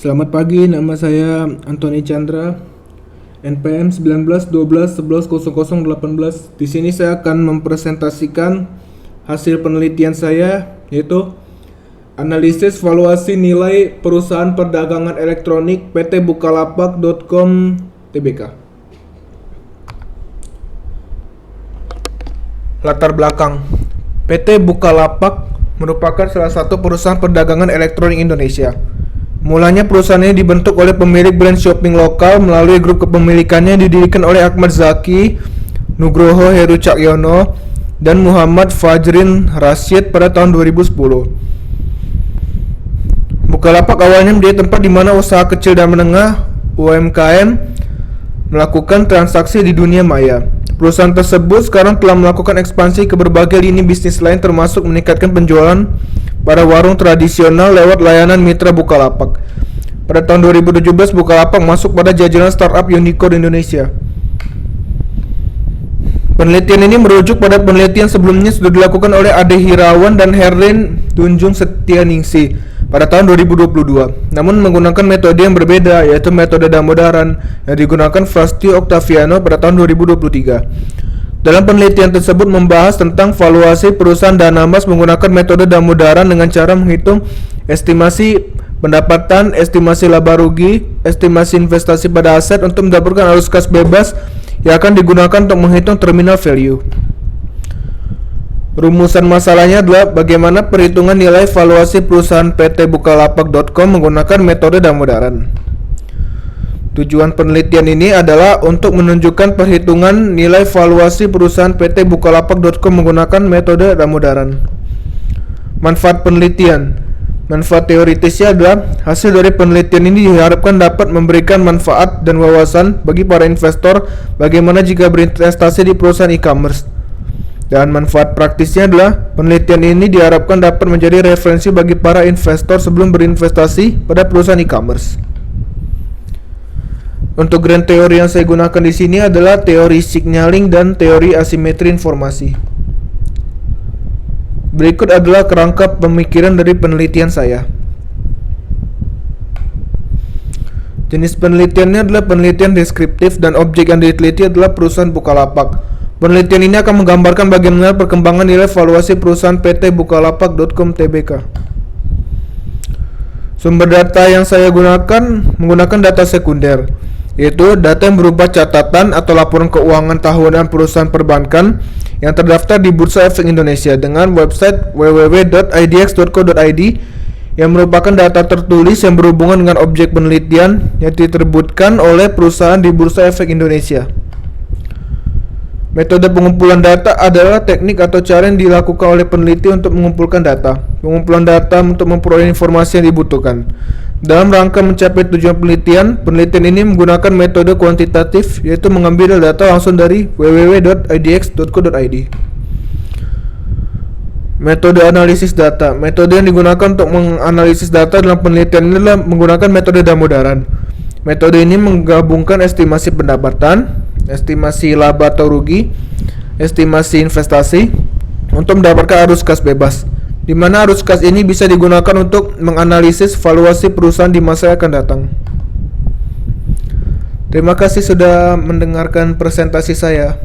Selamat pagi, nama saya Antoni Chandra, NPM 19 12 11 00 18. Di sini saya akan mempresentasikan hasil penelitian saya, yaitu analisis valuasi nilai perusahaan perdagangan elektronik PT Bukalapak.com Tbk. Latar belakang: PT Bukalapak merupakan salah satu perusahaan perdagangan elektronik Indonesia. Mulanya perusahaan ini dibentuk oleh pemilik brand shopping lokal melalui grup kepemilikannya yang didirikan oleh Ahmad Zaki, Nugroho Heru Cakyono, dan Muhammad Fajrin Rasyid pada tahun 2010. Bukalapak awalnya menjadi tempat di mana usaha kecil dan menengah (UMKM) melakukan transaksi di dunia maya. Perusahaan tersebut sekarang telah melakukan ekspansi ke berbagai lini bisnis lain, termasuk meningkatkan penjualan pada warung tradisional lewat layanan mitra Bukalapak. Pada tahun 2017, Bukalapak masuk pada jajaran startup unicorn Indonesia. Penelitian ini merujuk pada penelitian sebelumnya sudah dilakukan oleh Ade Hirawan dan Herlin Tunjung Setianingsih pada tahun 2022, namun menggunakan metode yang berbeda, yaitu metode Damodaran yang digunakan Frastio Octaviano pada tahun 2023. Dalam penelitian tersebut membahas tentang valuasi perusahaan dana emas menggunakan metode Damodaran dengan cara menghitung estimasi pendapatan, estimasi laba rugi, estimasi investasi pada aset untuk mendapatkan arus kas bebas yang akan digunakan untuk menghitung terminal value. Rumusan masalahnya adalah bagaimana perhitungan nilai valuasi perusahaan PT Bukalapak.com menggunakan metode Damodaran. Tujuan penelitian ini adalah untuk menunjukkan perhitungan nilai valuasi perusahaan PT Bukalapak.com menggunakan metode Damodaran. Manfaat penelitian. Manfaat teoritisnya adalah hasil dari penelitian ini diharapkan dapat memberikan manfaat dan wawasan bagi para investor bagaimana jika berinvestasi di perusahaan e-commerce. Dan manfaat praktisnya adalah penelitian ini diharapkan dapat menjadi referensi bagi para investor sebelum berinvestasi pada perusahaan e-commerce. Untuk grand teori yang saya gunakan di sini adalah teori signaling dan teori asimetri informasi. Berikut adalah kerangka pemikiran dari penelitian saya. Jenis penelitiannya adalah penelitian deskriptif dan objek yang diteliti adalah perusahaan Bukalapak. Penelitian ini akan menggambarkan bagaimana perkembangan nilai valuasi perusahaan PT Bukalapak.com Tbk. Sumber data yang saya gunakan menggunakan data sekunder, yaitu data yang berupa catatan atau laporan keuangan tahunan perusahaan perbankan yang terdaftar di Bursa Efek Indonesia dengan website www.idx.co.id yang merupakan data tertulis yang berhubungan dengan objek penelitian yang diterbitkan oleh perusahaan di Bursa Efek Indonesia. Metode pengumpulan data adalah teknik atau cara yang dilakukan oleh peneliti untuk mengumpulkan data. Pengumpulan data untuk memperoleh informasi yang dibutuhkan. Dalam rangka mencapai tujuan penelitian, penelitian ini menggunakan metode kuantitatif, yaitu mengambil data langsung dari www.idx.co.id. Metode analisis data. Metode yang digunakan untuk menganalisis data dalam penelitian ini adalah menggunakan metode Damodaran. Metode ini menggabungkan estimasi pendapatan, estimasi laba atau rugi, estimasi investasi untuk mendapatkan arus kas bebas, di mana arus kas ini bisa digunakan untuk menganalisis valuasi perusahaan di masa yang akan datang. Terima kasih sudah mendengarkan presentasi saya.